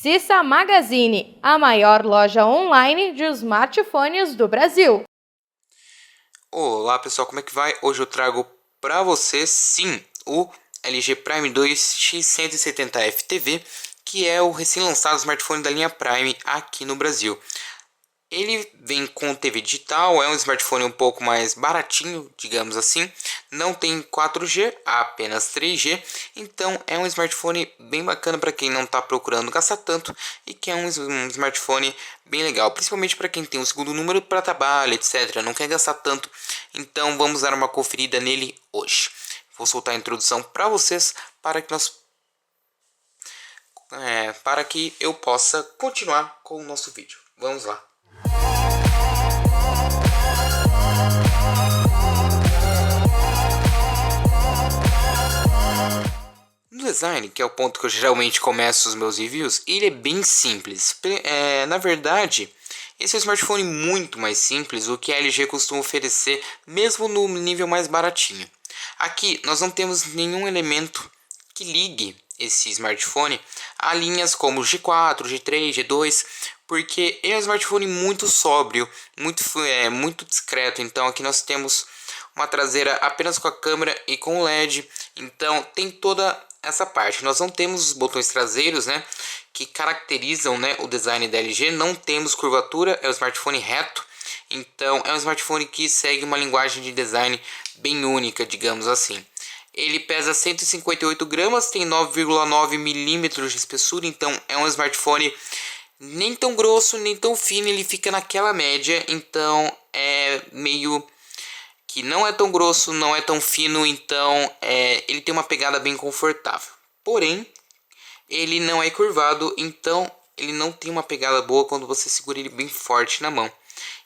Cissa Magazine, a maior loja online de smartphones do Brasil. Olá pessoal, como é que vai? Hoje eu trago para vocês, sim, o LG Prime 2 X170F TV, que é o recém-lançado smartphone da linha Prime aqui no Brasil. Ele vem com TV digital, é um smartphone um pouco mais baratinho, digamos assim. Não tem 4G, apenas 3G. Então é um smartphone bem bacana para quem não está procurando gastar tanto e que é um smartphone bem legal, principalmente para quem tem um segundo número para trabalho, etc. Não quer gastar tanto. Então vamos dar uma conferida nele hoje. Vou soltar a introdução para vocês para que eu possa continuar com o nosso vídeo. Vamos lá. No design, que é o ponto que eu geralmente começo os meus reviews, ele é bem simples. Na verdade, esse é um smartphone muito mais simples do que a LG costuma oferecer, mesmo no nível mais baratinho. Aqui nós não temos nenhum elemento que ligue esse smartphone a linhas como G4, G3, G2, porque ele é um smartphone muito sóbrio, muito discreto. Então aqui nós temos uma traseira apenas com a câmera e com o LED, então tem toda essa parte. Nós não temos os botões traseiros, né, que caracterizam, né, o design da LG. Não temos curvatura, é um smartphone reto. Então é um smartphone que segue uma linguagem de design bem única, digamos assim. Ele pesa 158 gramas, tem 9,9 milímetros de espessura, então é um smartphone nem tão grosso, nem tão fino, ele fica naquela média, então é meio que não é tão grosso, não é tão fino, então ele tem uma pegada bem confortável. Porém, ele não é curvado, então ele não tem uma pegada boa quando você segura ele bem forte na mão.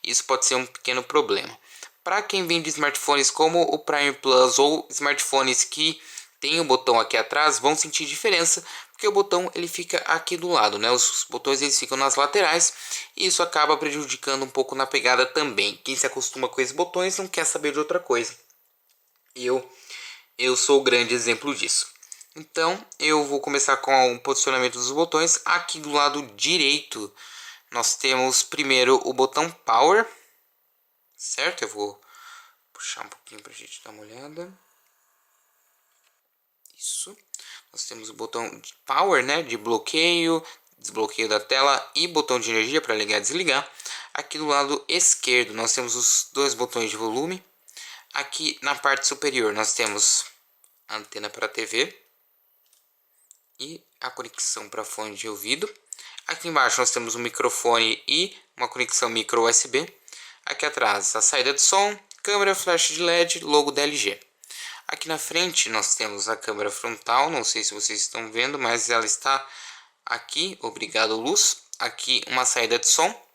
Isso pode ser um pequeno problema. Para quem vende smartphones como o Prime Plus ou smartphones que tem o botão aqui atrás, vão sentir diferença, porque o botão ele fica aqui do lado, né? Os botões eles ficam nas laterais e isso acaba prejudicando um pouco na pegada também. Quem se acostuma com esses botões não quer saber de outra coisa. Eu sou o grande exemplo disso. Então eu vou começar com o posicionamento dos botões. Aqui do lado direito nós temos primeiro o botão Power, certo? Eu vou puxar um pouquinho para a gente dar uma olhada. Isso. Nós temos o botão de Power, né, de bloqueio, desbloqueio da tela e botão de energia para ligar e desligar. Aqui do lado esquerdo nós temos os dois botões de volume. Aqui na parte superior nós temos a antena para TV e a conexão para fone de ouvido. Aqui embaixo nós temos um microfone e uma conexão micro USB. Aqui atrás a saída de som, câmera, flash de LED, logo da LG. Aqui na frente nós temos a câmera frontal, não sei se vocês estão vendo, mas ela está aqui, obrigado luz. Aqui uma saída de som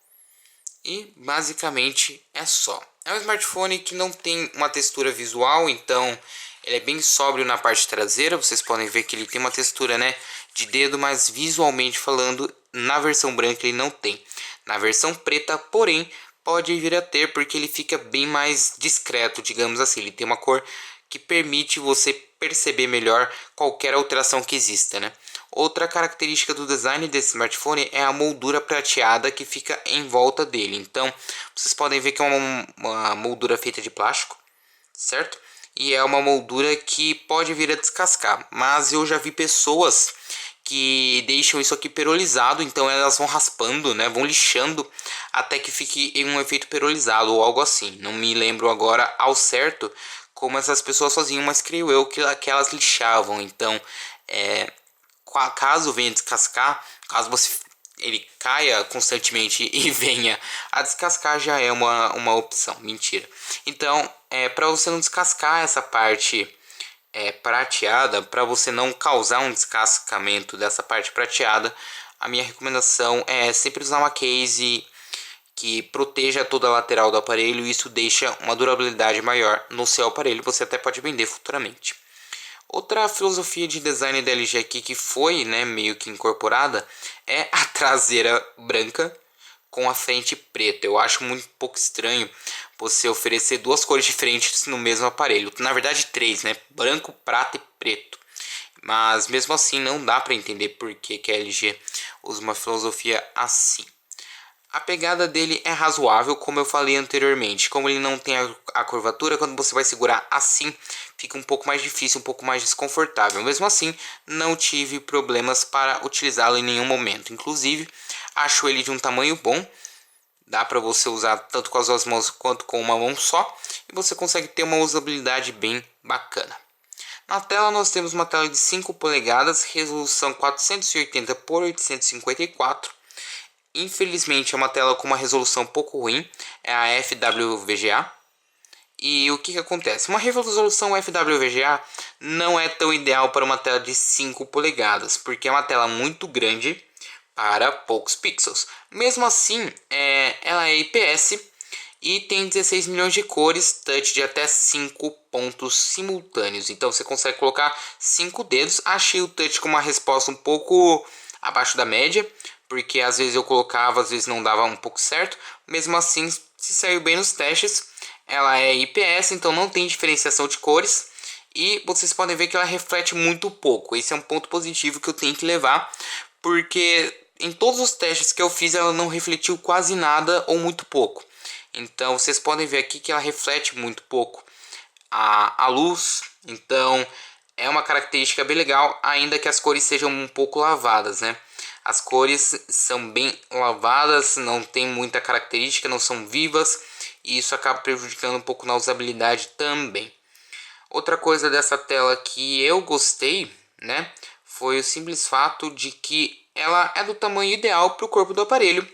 e basicamente é só. É um smartphone que não tem uma textura visual, então ele é bem sóbrio na parte traseira. Vocês podem ver que ele tem uma textura, né, de dedo, mas visualmente falando, na versão branca ele não tem. Na versão preta, porém, pode vir a ter, porque ele fica bem mais discreto, digamos assim. Ele tem uma cor que permite você perceber melhor qualquer alteração que exista, né? Outra característica do design desse smartphone é a moldura prateada que fica em volta dele. Então, vocês podem ver que é uma moldura feita de plástico, certo? E é uma moldura que pode vir a descascar, mas eu já vi pessoas que deixam isso aqui perolizado, então elas vão raspando, né, vão lixando até que fique em um efeito perolizado ou algo assim. Não me lembro agora ao certo como essas pessoas faziam, mas creio eu que elas lixavam. Então, caso venha descascar, caso ele caia constantemente e venha a descascar, já é uma opção. Mentira. Então, para você não descascar essa parte prateada, para você não causar um descascamento dessa parte prateada, a minha recomendação é sempre usar uma case que proteja toda a lateral do aparelho. Isso deixa uma durabilidade maior no seu aparelho. Você até pode vender futuramente. Outra filosofia de design da LG aqui que foi, né, meio que incorporada é a traseira branca com a frente preta. Eu acho muito pouco estranho você oferecer duas cores diferentes no mesmo aparelho. Na verdade, três, né? Branco, prata e preto. Mas mesmo assim não dá para entender por que a LG usa uma filosofia assim. A pegada dele é razoável, como eu falei anteriormente. Como ele não tem a curvatura, quando você vai segurar assim, fica um pouco mais difícil, um pouco mais desconfortável. Mesmo assim, não tive problemas para utilizá-lo em nenhum momento. Inclusive, acho ele de um tamanho bom. Dá para você usar tanto com as duas mãos quanto com uma mão só. E você consegue ter uma usabilidade bem bacana. Na tela nós temos uma tela de 5 polegadas, resolução 480 por 854. Infelizmente é uma tela com uma resolução um pouco ruim, é a FWVGA. E o que acontece? Uma resolução FWVGA não é tão ideal para uma tela de 5 polegadas, porque é uma tela muito grande para poucos pixels. Mesmo assim, ela é IPS e tem 16 milhões de cores, touch de até 5 pontos simultâneos. Então você consegue colocar 5 dedos. Achei o touch com uma resposta um pouco abaixo da média, porque às vezes eu colocava, às vezes não dava um pouco certo. Mesmo assim, se saiu bem nos testes. Ela é IPS, então não tem diferenciação de cores. E vocês podem ver que ela reflete muito pouco. Esse é um ponto positivo que eu tenho que levar, porque em todos os testes que eu fiz ela não refletiu quase nada ou muito pouco. Então vocês podem ver aqui que ela reflete muito pouco a luz. Então é uma característica bem legal, ainda que as cores sejam um pouco lavadas, né? As cores são bem lavadas, não tem muita característica, não são vivas. E isso acaba prejudicando um pouco na usabilidade também. Outra coisa dessa tela que eu gostei, né, foi o simples fato de que ela é do tamanho ideal para o corpo do aparelho.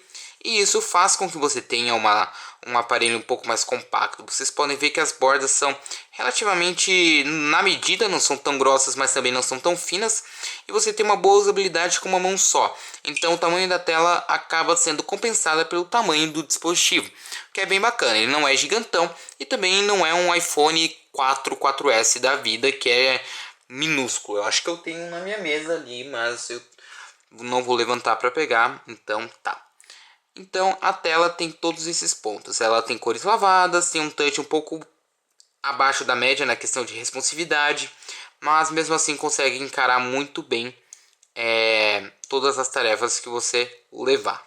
E isso faz com que você tenha um aparelho um pouco mais compacto. Vocês podem ver que as bordas são relativamente na medida, não são tão grossas, mas também não são tão finas. E você tem uma boa usabilidade com uma mão só. Então o tamanho da tela acaba sendo compensada pelo tamanho do dispositivo, que é bem bacana. Ele não é gigantão e também não é um iPhone 4S da vida, que é minúsculo. Eu acho que eu tenho na minha mesa ali, mas eu não vou levantar para pegar, então tá. Então a tela tem todos esses pontos. Ela tem cores lavadas, tem um touch um pouco abaixo da média na questão de responsividade, mas mesmo assim consegue encarar muito bem todas as tarefas que você levar.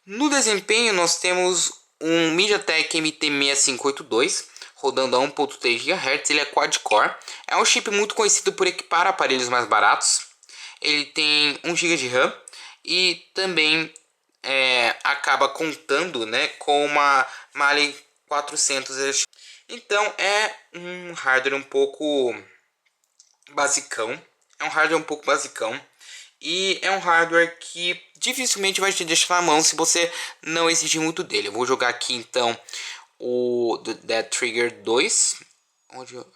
No desempenho nós temos um MediaTek MT6582 rodando a 1.3 GHz, ele é quad-core, é um chip muito conhecido por equipar aparelhos mais baratos. Ele tem 1 GB de RAM e também acaba contando, né, com uma Mali 400. Então é um hardware um pouco basicão, e é um hardware que dificilmente vai te deixar na mão se você não exigir muito dele. Eu vou jogar aqui então o Dead Trigger 2,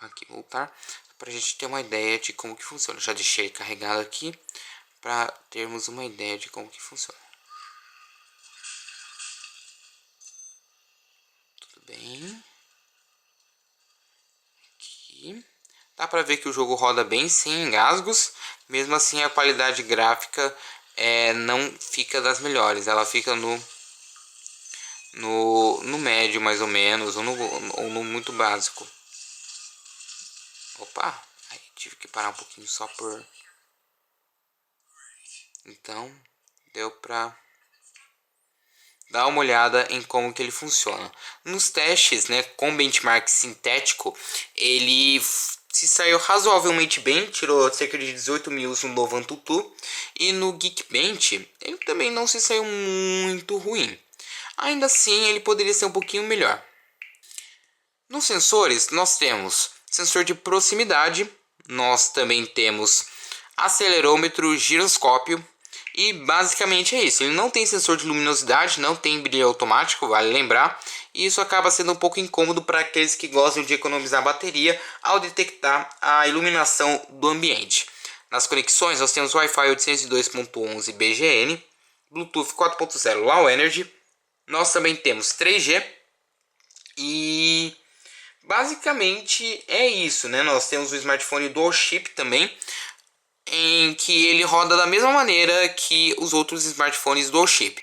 aqui voltar, para a gente ter uma ideia de como que funciona. Eu já deixei carregado aqui para termos uma ideia de como que funciona. Tudo bem. Aqui dá para ver que o jogo roda bem sem engasgos. Mesmo assim a qualidade gráfica não fica das melhores. Ela fica no médio mais ou menos, ou no muito básico. Opa, aí tive que parar um pouquinho só por... Então deu pra dar uma olhada em como que ele funciona. Nos testes, né, com benchmark sintético, ele se saiu razoavelmente bem, tirou cerca de 18 mil no novo AnTuTu. E no Geekbench ele também não se saiu muito ruim. Ainda assim ele poderia ser um pouquinho melhor. Nos sensores nós temos sensor de proximidade, nós também temos acelerômetro, giroscópio. E basicamente é isso. Ele não tem sensor de luminosidade, não tem brilho automático, vale lembrar. E isso acaba sendo um pouco incômodo para aqueles que gostam de economizar bateria ao detectar a iluminação do ambiente. Nas conexões nós temos Wi-Fi 802.11 BGN, Bluetooth 4.0 Low Energy. Nós também temos 3G e basicamente é isso, né? Nós temos o smartphone Dual Chip também, em que ele roda da mesma maneira que os outros smartphones Dual Chip.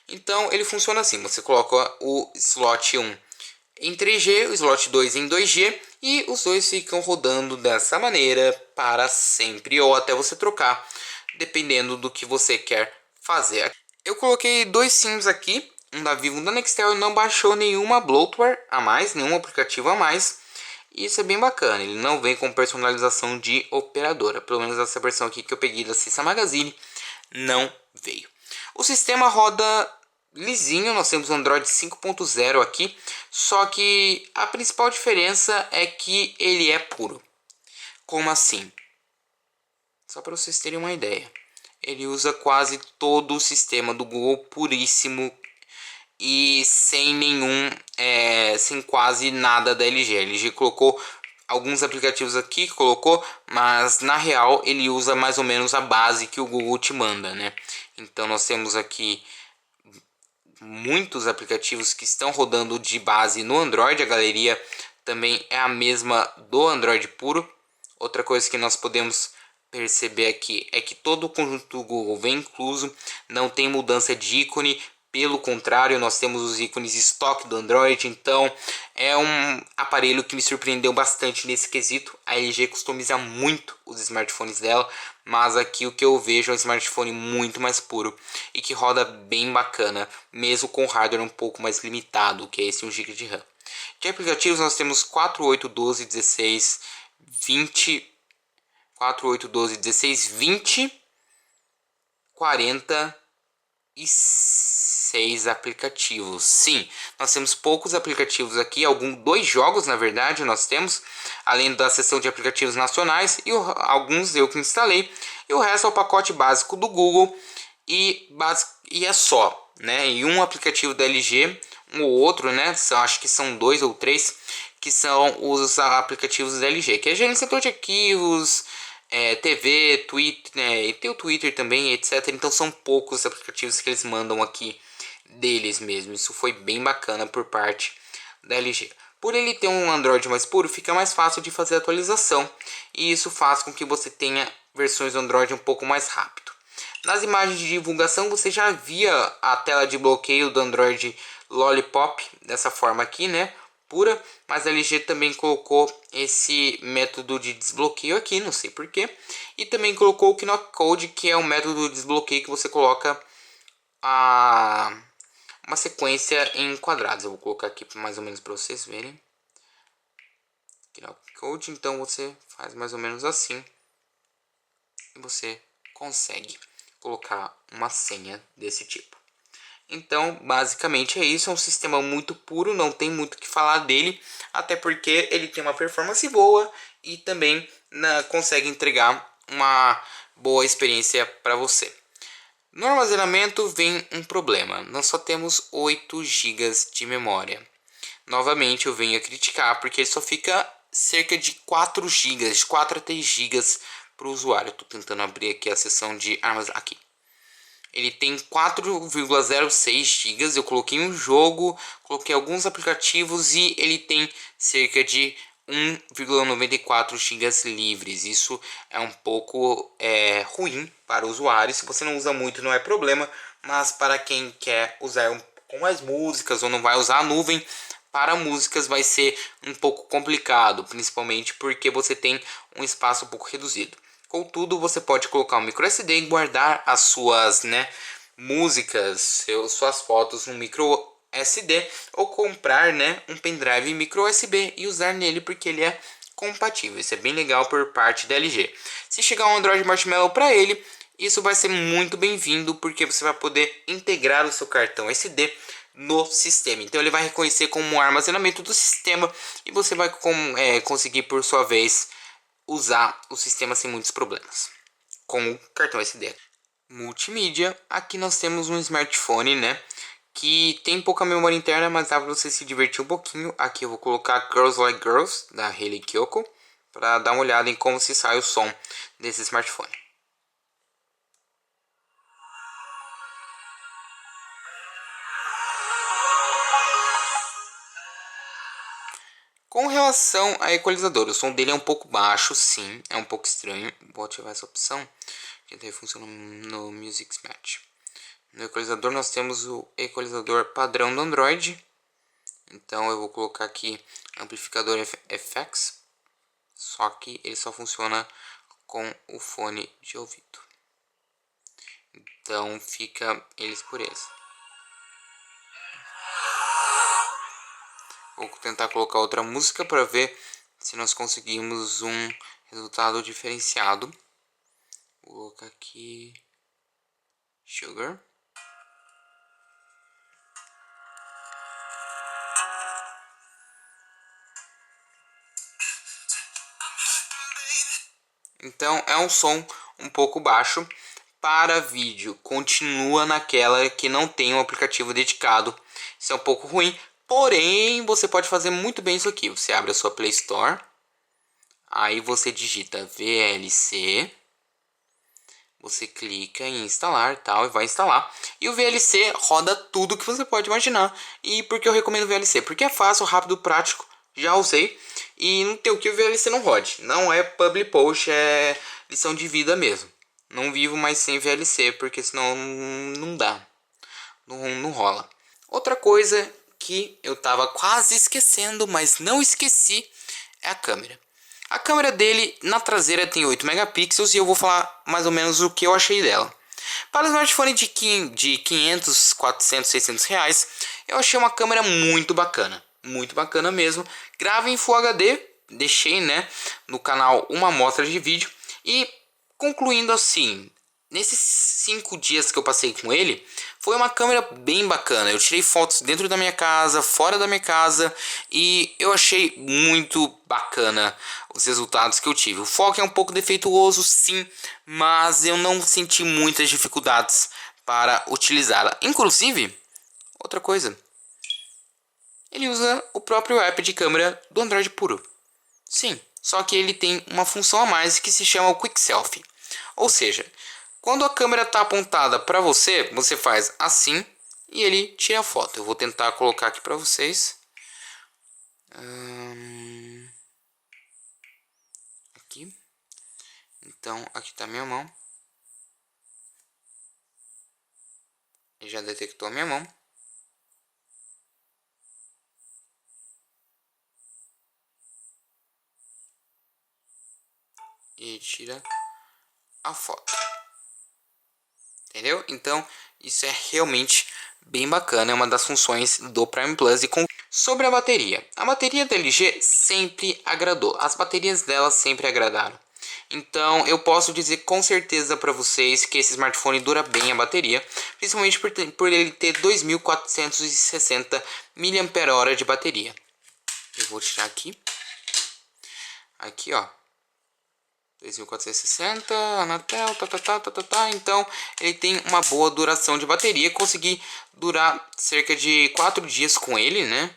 Então ele funciona assim, você coloca o slot 1 em 3G, o slot 2 em 2G e os dois ficam rodando dessa maneira para sempre ou até você trocar, dependendo do que você quer fazer. Eu coloquei dois sims aqui, um da Vivo e um da Nextel, e não baixou nenhuma bloatware a mais, nenhum aplicativo a mais. E isso é bem bacana, ele não vem com personalização de operadora. Pelo menos essa versão aqui que eu peguei da Cissa Magazine não veio. O sistema roda lisinho, nós temos o Android 5.0 aqui, só que a principal diferença é que ele é puro. Como assim? Só para vocês terem uma ideia. Ele usa quase todo o sistema do Google puríssimo e sem nenhum, sem quase nada da LG. A LG colocou alguns aplicativos aqui, colocou, mas na real ele usa mais ou menos a base que o Google te manda, né? Então nós temos aqui muitos aplicativos que estão rodando de base no Android. A galeria também é a mesma do Android puro. Outra coisa que nós podemos perceber aqui é que todo o conjunto do Google vem incluso, não tem mudança de ícone, pelo contrário, nós temos os ícones estoque do Android, então é um aparelho que me surpreendeu bastante nesse quesito. A LG customiza muito os smartphones dela, mas aqui o que eu vejo é um smartphone muito mais puro e que roda bem bacana, mesmo com hardware um pouco mais limitado, que é esse 1 GB de RAM. De aplicativos nós temos 4, 8, 12, 16, 20... 4, 8, 12, 16, 20, 46 aplicativos. Sim, nós temos poucos aplicativos aqui, dois jogos na verdade nós temos, além da seção de aplicativos nacionais, e alguns eu que instalei, e o resto é o pacote básico do Google, e é só, né? E um aplicativo da LG, um ou outro, né? Acho que são 2 ou 3, que são os aplicativos da LG, que é gerenciador de arquivos, TV, Twitter, né, e tem o Twitter também, etc. Então são poucos aplicativos que eles mandam aqui deles mesmo. Isso foi bem bacana por parte da LG. Por ele ter um Android mais puro, fica mais fácil de fazer atualização. E isso faz com que você tenha versões do Android um pouco mais rápido. Nas imagens de divulgação você já via a tela de bloqueio do Android Lollipop dessa forma aqui, né? Pura, mas a LG também colocou esse método de desbloqueio aqui, não sei porquê. E também colocou o Knock Code, que é um método de desbloqueio que você coloca uma sequência em quadrados. Eu vou colocar aqui mais ou menos para vocês verem. Knock Code, então você faz mais ou menos assim. E você consegue colocar uma senha desse tipo. Então, basicamente é isso, é um sistema muito puro, não tem muito o que falar dele, até porque ele tem uma performance boa e também consegue entregar uma boa experiência para você. No armazenamento vem um problema, nós só temos 8 GB de memória. Novamente eu venho a criticar porque ele só fica cerca de 4 GB, de 4 a 3 GB para o usuário. Estou tentando abrir aqui a seção de armazenamento. Aqui. Ele tem 4,06 GB. Eu coloquei um jogo, coloquei alguns aplicativos e ele tem cerca de 1,94 GB livres. Isso é um pouco ruim para o usuário. Se você não usa muito, não é problema. Mas para quem quer usar com mais músicas ou não vai usar a nuvem, para músicas vai ser um pouco complicado, principalmente porque você tem um espaço um pouco reduzido. Contudo, você pode colocar um micro SD e guardar as suas músicas, suas fotos no micro SD, ou comprar um pendrive micro USB e usar nele porque ele é compatível. Isso é bem legal por parte da LG. Se chegar um Android Marshmallow para ele, isso vai ser muito bem-vindo porque você vai poder integrar o seu cartão SD no sistema. Então ele vai reconhecer como um armazenamento do sistema e você vai conseguir por sua vez usar o sistema sem muitos problemas com o cartão SD. Multimídia, aqui nós temos um smartphone, que tem pouca memória interna, mas dá para você se divertir um pouquinho. Aqui eu vou colocar Girls Like Girls, da Hayley Kiyoko, para dar uma olhada em como se sai o som desse smartphone. Com relação a equalizador, o som dele é um pouco baixo, sim, é um pouco estranho. Vou ativar essa opção, que daí funciona no Music Match. No equalizador nós temos o equalizador padrão do Android. Então eu vou colocar aqui amplificador FX, só que ele só funciona com o fone de ouvido. Então fica eles por eles. Vou tentar colocar outra música para ver se nós conseguimos um resultado diferenciado. Vou colocar aqui Sugar. Então é um som um pouco baixo. Para vídeo, continua naquela que não tem um aplicativo dedicado. Isso é um pouco ruim, porém você pode fazer muito bem isso aqui. Você abre a sua Play Store, aí você digita VLC, você clica em instalar tal, e vai instalar. E o VLC roda tudo que você pode imaginar. E por que eu recomendo o VLC? Porque é fácil, rápido, prático. Já usei e não tem o que o VLC não rode. Não é public post, é lição de vida mesmo. Não vivo mais sem VLC, porque senão não dá. Não rola. Outra coisa que eu tava quase esquecendo, mas não esqueci, é a câmera. A câmera dele na traseira tem 8 megapixels e eu vou falar mais ou menos o que eu achei dela. Para o smartphone de 500, 400, 600 reais, eu achei uma câmera muito bacana mesmo. Grava em Full HD, deixei, né, no canal uma amostra de vídeo. E concluindo assim, nesses 5 dias que eu passei com ele, foi uma câmera bem bacana. Eu tirei fotos dentro da minha casa, fora da minha casa, e eu achei muito bacana os resultados que eu tive. O foco é um pouco defeituoso, sim, mas eu não senti muitas dificuldades para utilizá-la. Inclusive, outra coisa, ele usa o próprio app de câmera do Android puro. Sim, só que ele tem uma função a mais que se chama o Quick Selfie. Ou seja, quando a câmera está apontada para você, você faz assim e ele tira a foto. Eu vou tentar colocar aqui para vocês. Aqui. Então, aqui está minha mão. Ele já detectou a minha mão. E tira a foto. Entendeu? Então, isso é realmente bem bacana. É uma das funções do Prime Plus. E sobre a bateria da LG sempre agradou. As baterias dela sempre agradaram. Então, eu posso dizer com certeza para vocês que esse smartphone dura bem a bateria. Principalmente por ele ter 2.460 mAh de bateria. Eu vou tirar aqui. Aqui, ó. 2460, Anatel, então ele tem uma boa duração de bateria. Consegui durar cerca de 4 dias com ele, né?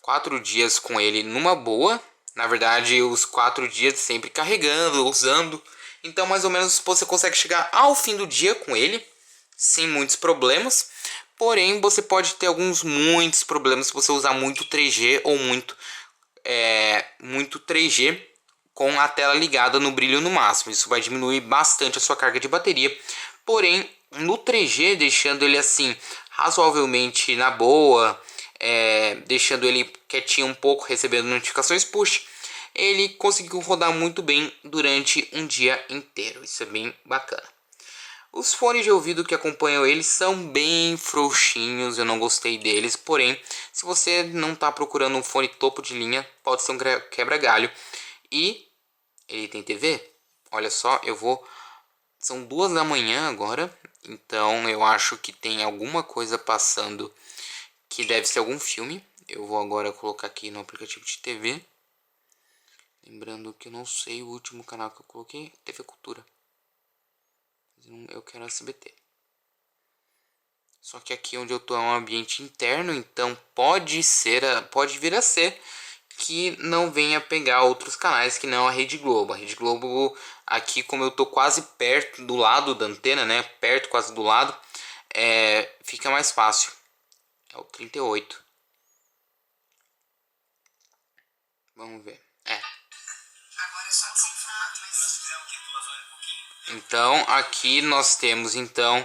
4 dias com ele numa boa. Na verdade, os 4 dias sempre carregando, usando. Então, mais ou menos, você consegue chegar ao fim do dia com ele, sem muitos problemas. Porém, você pode ter muitos problemas se você usar muito 3G ou muito 3G com a tela ligada no brilho no máximo. Isso vai diminuir bastante a sua carga de bateria. Porém, no 3G, deixando ele assim razoavelmente na boa, deixando ele quietinho um pouco, recebendo notificações push, ele conseguiu rodar muito bem durante um dia inteiro. Isso é bem bacana. Os fones de ouvido que acompanham ele são bem frouxinhos, eu não gostei deles. Porém, se você não está procurando um fone topo de linha, pode ser um quebra-galho. E ele tem TV. Olha só, são 2 da manhã agora. Então eu acho que tem alguma coisa passando que deve ser algum filme. Eu vou agora colocar aqui no aplicativo de TV. Lembrando que eu não sei o último canal que eu coloquei. TV Cultura. Eu quero SBT. Só que aqui onde eu tô é um ambiente interno. Então pode vir a ser que não venha pegar outros canais que não a Rede Globo. A Rede Globo, aqui como eu tô quase perto do lado da antena, né? Perto, quase do lado, fica mais fácil. É o 38. Vamos ver. Agora é só desinflamar, mas... Então, aqui nós temos então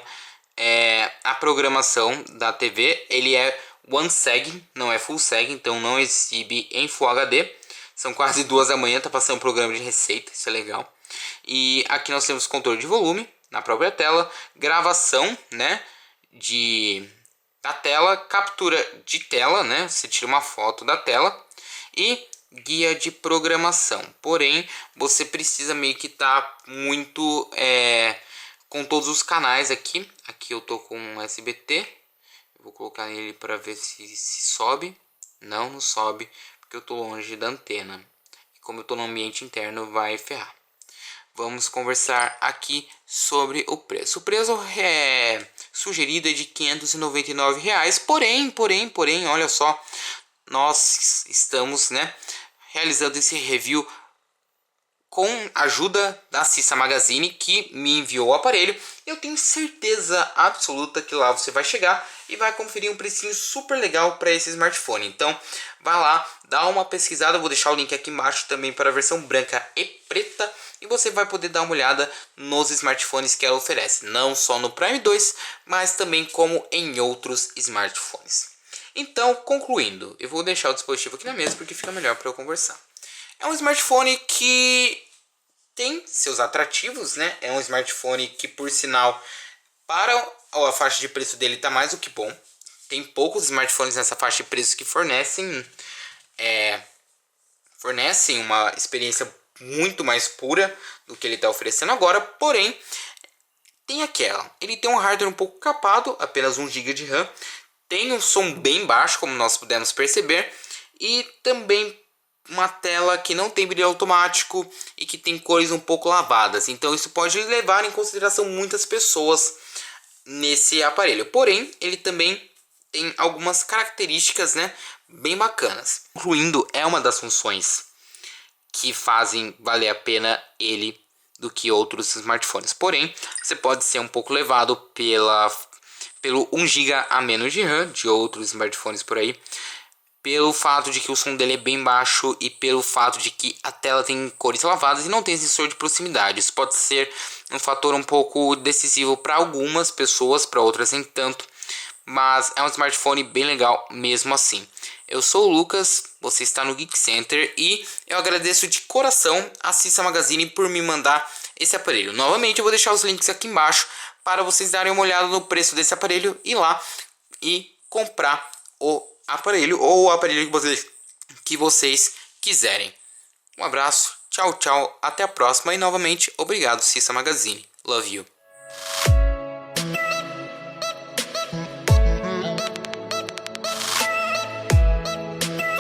a programação da TV. Ele é One Seg, não é Full Seg, então não exibe em Full HD. São quase 2 da manhã, tá passando um programa de receita, isso é legal. E aqui nós temos controle de volume, na própria tela, gravação, né, da tela, captura de tela, né, você tira uma foto da tela e guia de programação. Porém, você precisa meio que estar muito com todos os canais aqui. Aqui eu tô com um SBT, eu vou colocar ele para ver se sobe. Não sobe, porque eu tô longe da antena. E como eu tô no ambiente interno, vai ferrar. Vamos conversar aqui sobre o preço. O preço sugerido é de R$ 599. Porém, olha só, nós estamos, né, realizando esse review com a ajuda da Cissa Magazine, que me enviou o aparelho. Eu tenho certeza absoluta que lá você vai chegar e vai conferir um precinho super legal para esse smartphone. Então, vai lá, dá uma pesquisada. Eu vou deixar o link aqui embaixo também para a versão branca e preta. E você vai poder dar uma olhada nos smartphones que ela oferece. Não só no Prime 2, mas também como em outros smartphones. Então, concluindo, eu vou deixar o dispositivo aqui na mesa porque fica melhor para eu conversar. É um smartphone que tem seus atrativos, né? É um smartphone que, por sinal, para a faixa de preço dele tá mais do que bom. Tem poucos smartphones nessa faixa de preço que fornecem uma experiência muito mais pura do que ele está oferecendo agora. Porém, ele tem um hardware um pouco capado, apenas 1 GB de RAM. Tem um som bem baixo, como nós pudemos perceber. E também uma tela que não tem brilho automático e que tem cores um pouco lavadas. Então isso pode levar em consideração muitas pessoas nesse aparelho. Porém, ele também tem algumas características, né, bem bacanas. Incluindo, é uma das funções que fazem valer a pena ele do que outros smartphones. Porém, você pode ser um pouco levado pelo 1 GB a menos de RAM de outros smartphones por aí, pelo fato de que o som dele é bem baixo e pelo fato de que a tela tem cores lavadas e não tem sensor de proximidade. Isso pode ser um fator um pouco decisivo para algumas pessoas, para outras nem tanto, mas é um smartphone bem legal mesmo assim. Eu sou o Lucas, você está no Geek Center e eu agradeço de coração a Cissa Magazine por me mandar esse aparelho. Novamente eu vou deixar os links aqui embaixo para vocês darem uma olhada no preço desse aparelho, ir lá e comprar o aparelho ou o aparelho que vocês quiserem. Um abraço, tchau, até a próxima e novamente obrigado Cissa Magazine. Love you.